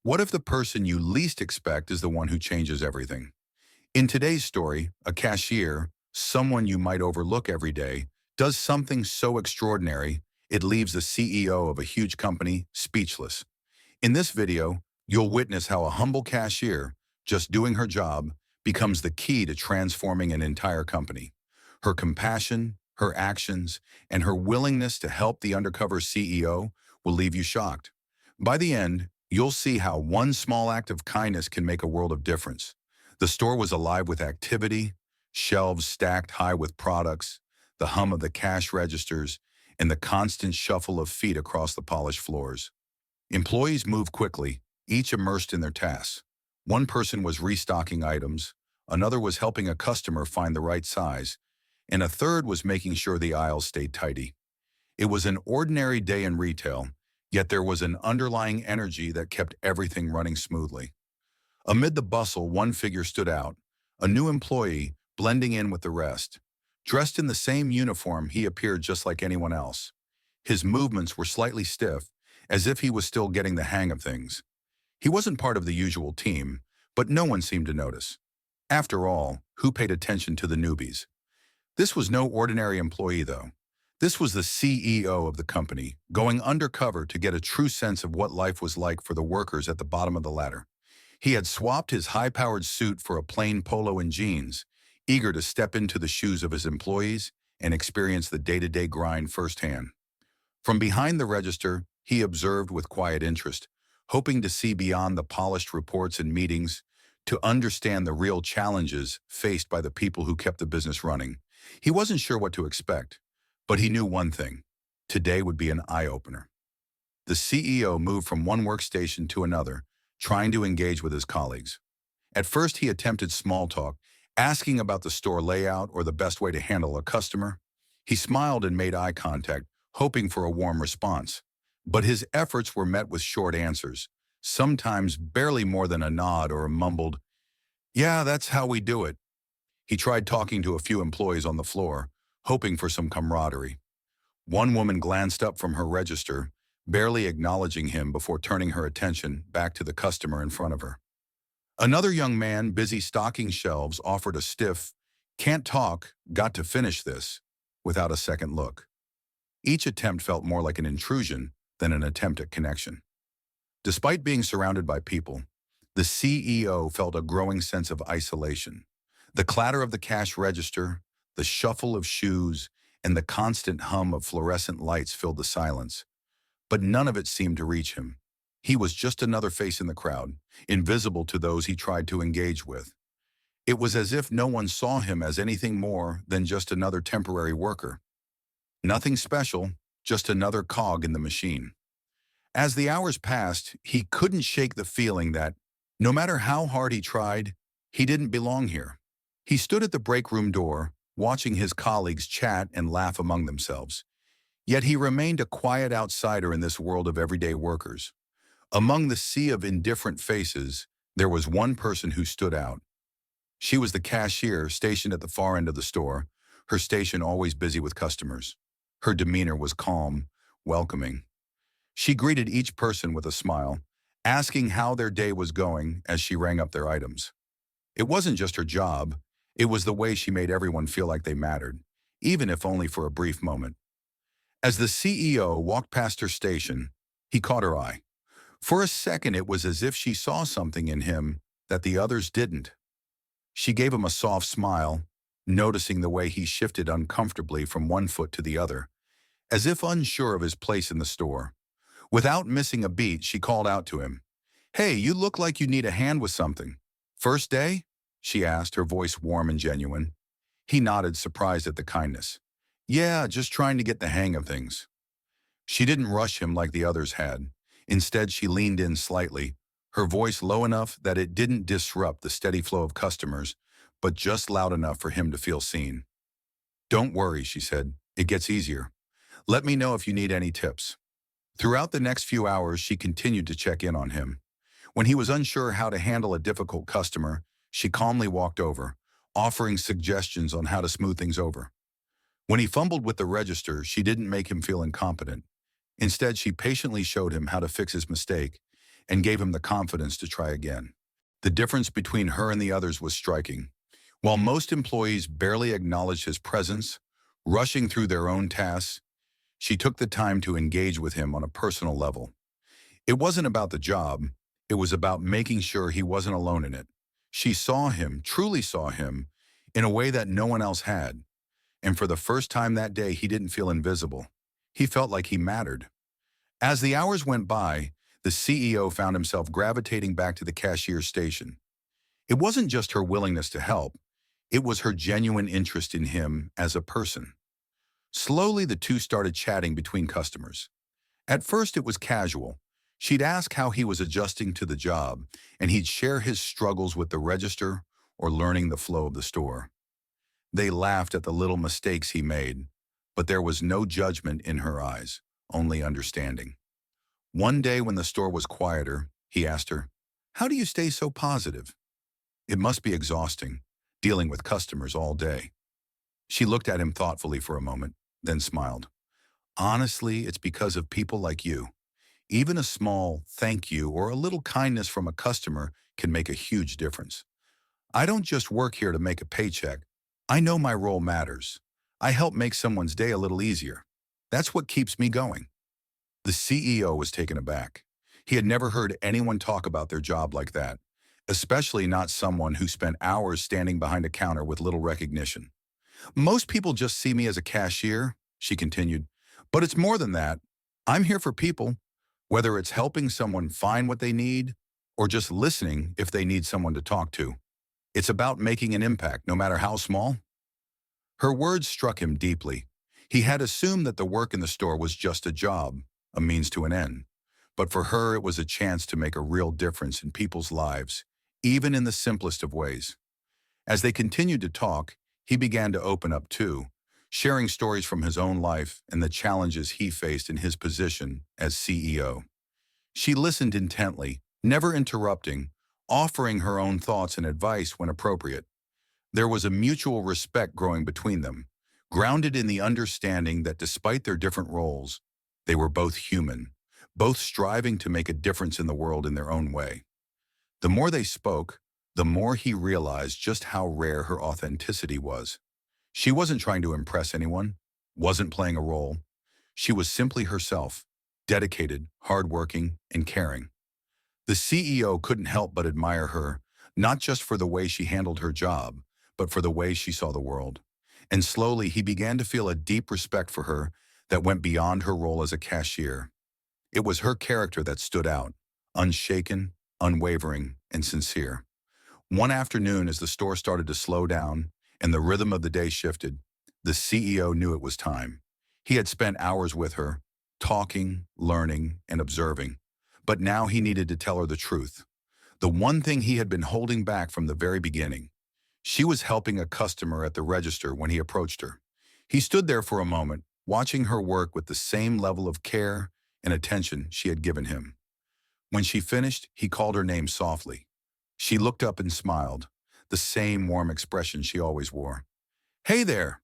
What if the person you least expect is the one who changes everything? In today's story, a cashier, someone you might overlook every day, does something so extraordinary it leaves the CEO of a huge company speechless. In this video, you'll witness how a humble cashier, just doing her job, becomes the key to transforming an entire company. Her compassion, her actions, and her willingness to help the undercover CEO will leave you shocked. By the end, you'll see how one small act of kindness can make a world of difference. The store was alive with activity, shelves stacked high with products, the hum of the cash registers, and the constant shuffle of feet across the polished floors. Employees moved quickly, each immersed in their tasks. One person was restocking items, another was helping a customer find the right size, and a third was making sure the aisles stayed tidy. It was an ordinary day in retail, yet there was an underlying energy that kept everything running smoothly. Amid the bustle, one figure stood out, a new employee blending in with the rest. Dressed in the same uniform, he appeared just like anyone else. His movements were slightly stiff, as if he was still getting the hang of things. He wasn't part of the usual team, but no one seemed to notice. After all, who paid attention to the newbies? This was no ordinary employee, though. This was the CEO of the company, going undercover to get a true sense of what life was like for the workers at the bottom of the ladder. He had swapped his high-powered suit for a plain polo and jeans, eager to step into the shoes of his employees and experience the day-to-day grind firsthand. From behind the register, he observed with quiet interest, hoping to see beyond the polished reports and meetings, to understand the real challenges faced by the people who kept the business running. He wasn't sure what to expect, but he knew one thing: today would be an eye-opener. The CEO moved from one workstation to another, trying to engage with his colleagues. At first, he attempted small talk, asking about the store layout or the best way to handle a customer. He smiled and made eye contact, hoping for a warm response. But his efforts were met with short answers, sometimes barely more than a nod or a mumbled, "Yeah, that's how we do it." He tried talking to a few employees on the floor, hoping for some camaraderie. One woman glanced up from her register, barely acknowledging him before turning her attention back to the customer in front of her. Another young man, busy stocking shelves, offered a stiff, "Can't talk, got to finish this," without a second look. Each attempt felt more like an intrusion than an attempt at connection. Despite being surrounded by people, the CEO felt a growing sense of isolation. The clatter of the cash register, the shuffle of shoes, and the constant hum of fluorescent lights filled the silence. But none of it seemed to reach him. He was just another face in the crowd, invisible to those he tried to engage with. It was as if no one saw him as anything more than just another temporary worker. Nothing special, just another cog in the machine. As the hours passed, he couldn't shake the feeling that, no matter how hard he tried, he didn't belong here. He stood at the break room door, watching his colleagues chat and laugh among themselves. Yet he remained a quiet outsider in this world of everyday workers. Among the sea of indifferent faces, there was one person who stood out. She was the cashier stationed at the far end of the store, her station always busy with customers. Her demeanor was calm, welcoming. She greeted each person with a smile, asking how their day was going as she rang up their items. It wasn't just her job, it was the way she made everyone feel like they mattered, even if only for a brief moment. As the CEO walked past her station, he caught her eye. For a second, it was as if she saw something in him that the others didn't. She gave him a soft smile, noticing the way he shifted uncomfortably from one foot to the other, as if unsure of his place in the store. Without missing a beat, she called out to him. "Hey, you look like you need a hand with something. First day?" she asked, her voice warm and genuine. He nodded, surprised at the kindness. "Yeah, just trying to get the hang of things." She didn't rush him like the others had. Instead, she leaned in slightly, her voice low enough that it didn't disrupt the steady flow of customers, but just loud enough for him to feel seen. "Don't worry," she said. "It gets easier. Let me know if you need any tips." Throughout the next few hours, she continued to check in on him. When he was unsure how to handle a difficult customer, she calmly walked over, offering suggestions on how to smooth things over. When he fumbled with the register, she didn't make him feel incompetent. Instead, she patiently showed him how to fix his mistake, and gave him the confidence to try again. The difference between her and the others was striking. While most employees barely acknowledged his presence, rushing through their own tasks, she took the time to engage with him on a personal level. It wasn't about the job, it was about making sure he wasn't alone in it. She saw him, truly saw him, in a way that no one else had. And for the first time that day, he didn't feel invisible. He felt like he mattered. As the hours went by, the CEO found himself gravitating back to the cashier's station. It wasn't just her willingness to help, it was her genuine interest in him as a person. Slowly, the two started chatting between customers. At first, it was casual. She'd ask how he was adjusting to the job, and he'd share his struggles with the register or learning the flow of the store. They laughed at the little mistakes he made, but there was no judgment in her eyes, only understanding. One day when the store was quieter, he asked her, "How do you stay so positive?" "It must be exhausting, dealing with customers all day." She looked at him thoughtfully for a moment, then smiled. "Honestly, it's because of people like you. Even a small thank you or a little kindness from a customer can make a huge difference. I don't just work here to make a paycheck. I know my role matters. I help make someone's day a little easier. That's what keeps me going." The CEO was taken aback. He had never heard anyone talk about their job like that, especially not someone who spent hours standing behind a counter with little recognition. "Most people just see me as a cashier," she continued, "but it's more than that. I'm here for people, whether it's helping someone find what they need or just listening if they need someone to talk to. It's about making an impact, no matter how small." Her words struck him deeply. He had assumed that the work in the store was just a job, a means to an end. But for her, it was a chance to make a real difference in people's lives, even in the simplest of ways. As they continued to talk, he began to open up too, sharing stories from his own life and the challenges he faced in his position as CEO. She listened intently, never interrupting, offering her own thoughts and advice when appropriate. There was a mutual respect growing between them, grounded in the understanding that despite their different roles, they were both human, both striving to make a difference in the world in their own way. The more they spoke, the more he realized just how rare her authenticity was. She wasn't trying to impress anyone, wasn't playing a role. She was simply herself, dedicated, hardworking, and caring. The CEO couldn't help but admire her, not just for the way she handled her job, but for the way she saw the world. And slowly he began to feel a deep respect for her that went beyond her role as a cashier. It was her character that stood out, unshaken, unwavering, and sincere. One afternoon, as the store started to slow down and the rhythm of the day shifted, the CEO knew it was time. He had spent hours with her, talking, learning, and observing. But now he needed to tell her the truth. The one thing he had been holding back from the very beginning. She was helping a customer at the register when he approached her. He stood there for a moment, watching her work with the same level of care and attention she had given him. When she finished, he called her name softly. She looked up and smiled, the same warm expression she always wore. "Hey there!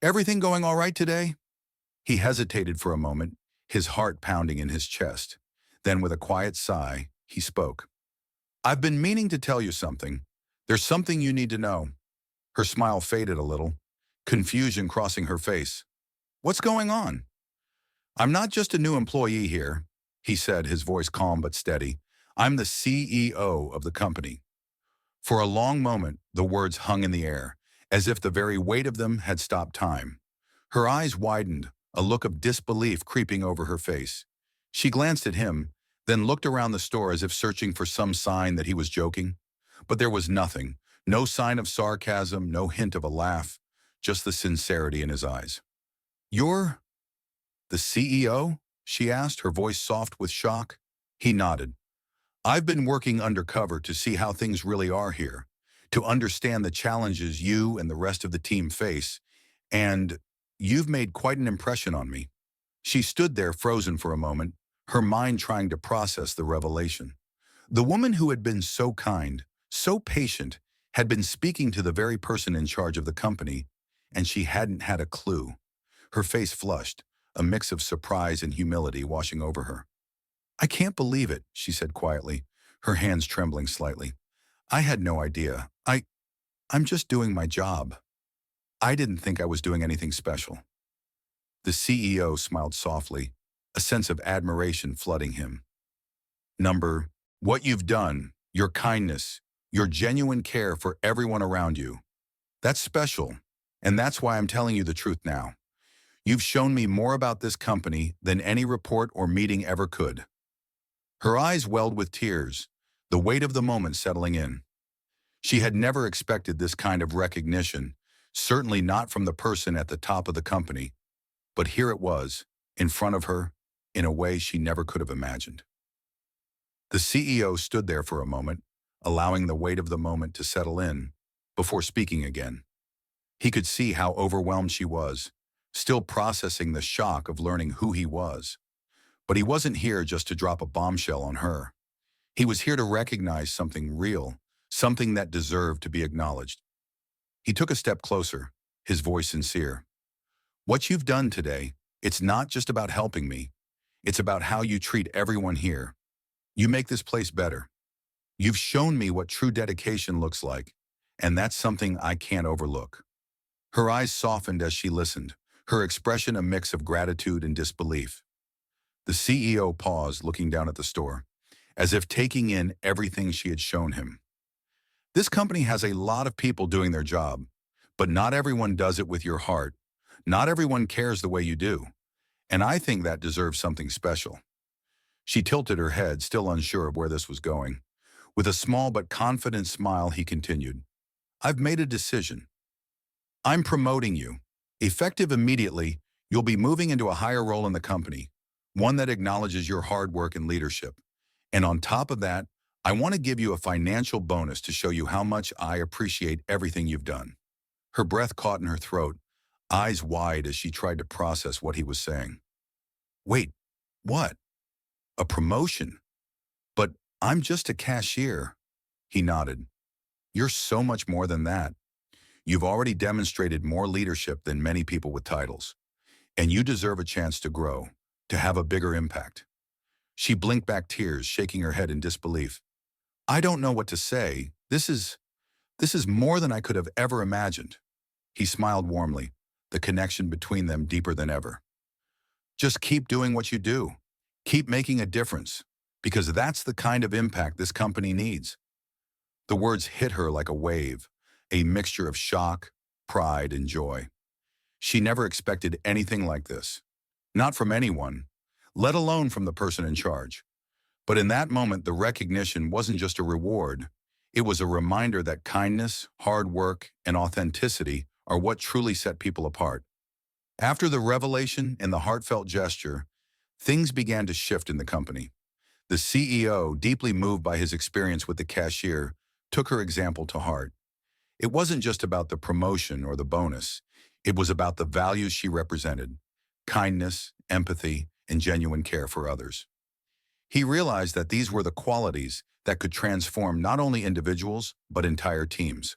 Everything going all right today?" He hesitated for a moment, his heart pounding in his chest. Then with a quiet sigh, he spoke. "I've been meaning to tell you something. There's something you need to know." Her smile faded a little, confusion crossing her face. "What's going on?" "I'm not just a new employee here," he said, his voice calm but steady. "I'm the CEO of the company." For a long moment, the words hung in the air, as if the very weight of them had stopped time. Her eyes widened, a look of disbelief creeping over her face. She glanced at him, then looked around the store as if searching for some sign that he was joking. But there was nothing, no sign of sarcasm, no hint of a laugh, just the sincerity in his eyes. "You're the CEO?" she asked, her voice soft with shock. He nodded. "I've been working undercover to see how things really are here, to understand the challenges you and the rest of the team face, and you've made quite an impression on me." She stood there frozen for a moment, her mind trying to process the revelation. The woman who had been so kind, so patient, had been speaking to the very person in charge of the company, and she hadn't had a clue. Her face flushed, a mix of surprise and humility washing over her. I can't believe it, she said quietly, her hands trembling slightly. I had no idea. I'm just doing my job. I didn't think I was doing anything special. The CEO smiled softly, a sense of admiration flooding him. Number, what you've done, your kindness, your genuine care for everyone around you. That's special, and that's why I'm telling you the truth now. You've shown me more about this company than any report or meeting ever could. Her eyes welled with tears, the weight of the moment settling in. She had never expected this kind of recognition, certainly not from the person at the top of the company, but here it was, in front of her, in a way she never could have imagined. The CEO stood there for a moment, allowing the weight of the moment to settle in, before speaking again. He could see how overwhelmed she was, still processing the shock of learning who he was. But he wasn't here just to drop a bombshell on her. He was here to recognize something real, something that deserved to be acknowledged. He took a step closer, his voice sincere. What you've done today, it's not just about helping me. It's about how you treat everyone here. You make this place better. You've shown me what true dedication looks like, and that's something I can't overlook. Her eyes softened as she listened, her expression a mix of gratitude and disbelief. The CEO paused, looking down at the store, as if taking in everything she had shown him. This company has a lot of people doing their job, but not everyone does it with your heart. Not everyone cares the way you do, and I think that deserves something special. She tilted her head, still unsure of where this was going. With a small but confident smile, he continued, I've made a decision. I'm promoting you. Effective immediately, you'll be moving into a higher role in the company, one that acknowledges your hard work and leadership. And on top of that, I want to give you a financial bonus to show you how much I appreciate everything you've done. Her breath caught in her throat, eyes wide as she tried to process what he was saying. Wait, what? A promotion? But I'm just a cashier. He nodded. You're so much more than that. You've already demonstrated more leadership than many people with titles, and you deserve a chance to grow, to have a bigger impact. She blinked back tears, shaking her head in disbelief. I don't know what to say. This is more than I could have ever imagined. He smiled warmly, the connection between them deeper than ever. Just keep doing what you do. Keep making a difference, because that's the kind of impact this company needs. The words hit her like a wave, a mixture of shock, pride, and joy. She never expected anything like this. Not from anyone, let alone from the person in charge. But in that moment, the recognition wasn't just a reward. It was a reminder that kindness, hard work, and authenticity are what truly set people apart. After the revelation and the heartfelt gesture, things began to shift in the company. The CEO, deeply moved by his experience with the cashier, took her example to heart. It wasn't just about the promotion or the bonus. It was about the values she represented: kindness, empathy, and genuine care for others. He realized that these were the qualities that could transform not only individuals, but entire teams.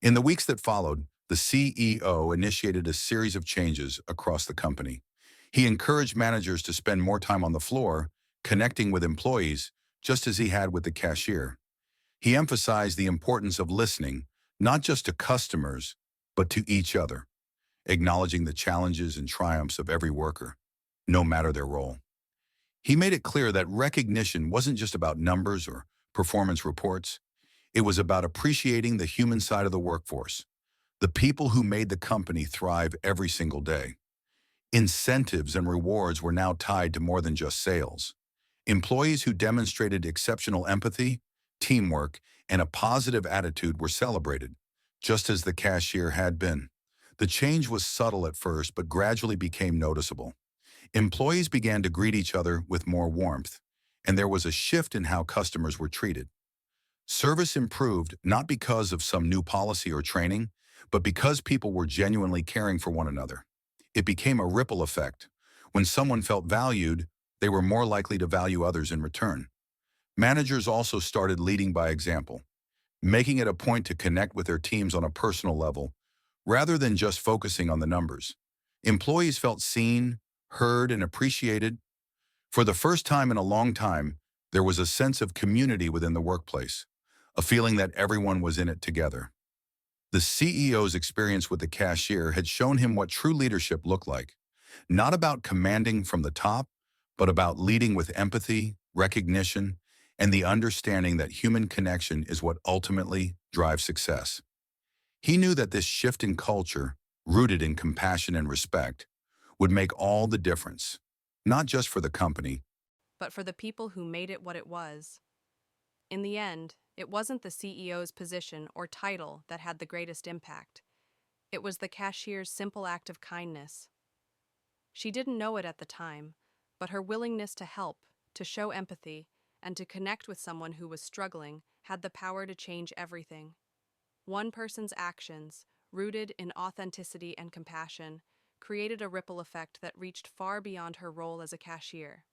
In the weeks that followed, the CEO initiated a series of changes across the company. He encouraged managers to spend more time on the floor, connecting with employees, just as he had with the cashier. He emphasized the importance of listening, not just to customers, but to each other, acknowledging the challenges and triumphs of every worker, no matter their role. He made it clear that recognition wasn't just about numbers or performance reports. It was about appreciating the human side of the workforce, the people who made the company thrive every single day. Incentives and rewards were now tied to more than just sales. Employees who demonstrated exceptional empathy, teamwork, and a positive attitude were celebrated, just as the cashier had been. The change was subtle at first, but gradually became noticeable. Employees began to greet each other with more warmth, and there was a shift in how customers were treated. Service improved not because of some new policy or training, but because people were genuinely caring for one another. It became a ripple effect. When someone felt valued, they were more likely to value others in return. Managers also started leading by example, making it a point to connect with their teams on a personal level, rather than just focusing on the numbers. Employees felt seen, heard, and appreciated, For the first time in a long time, there was a sense of community within the workplace, a feeling that everyone was in it together. The CEO's experience with the cashier had shown him what true leadership looked like, not about commanding from the top, but about leading with empathy, recognition, and the understanding that human connection is what ultimately drives success. He knew that this shift in culture, rooted in compassion and respect, would make all the difference, not just for the company. But for the people who made it what it was. In the end, it wasn't the CEO's position or title that had the greatest impact. It was the cashier's simple act of kindness. She didn't know it at the time, but her willingness to help, to show empathy, and to connect with someone who was struggling had the power to change everything. One person's actions, rooted in authenticity and compassion, created a ripple effect that reached far beyond her role as a cashier.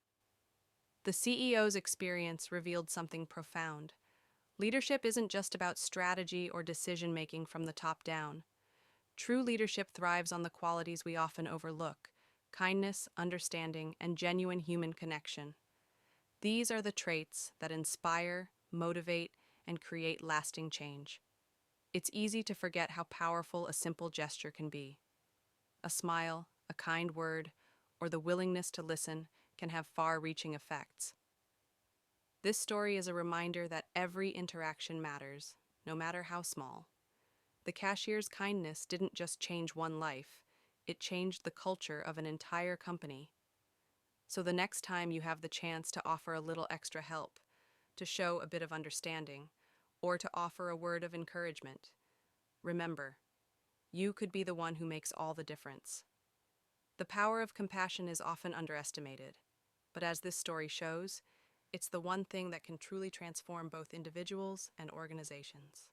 The CEO's experience revealed something profound. Leadership isn't just about strategy or decision making from the top down. True leadership thrives on the qualities we often overlook: kindness, understanding, and genuine human connection. These are the traits that inspire, motivate, and create lasting change. It's easy to forget how powerful a simple gesture can be. A smile, a kind word, or the willingness to listen can have far reaching effects. This story is a reminder that every interaction matters, no matter how small. The cashier's kindness didn't just change one life, it changed the culture of an entire company. So the next time you have the chance to offer a little extra help, to show a bit of understanding, or to offer a word of encouragement, remember, you could be the one who makes all the difference. The power of compassion is often underestimated, but as this story shows, it's the one thing that can truly transform both individuals and organizations.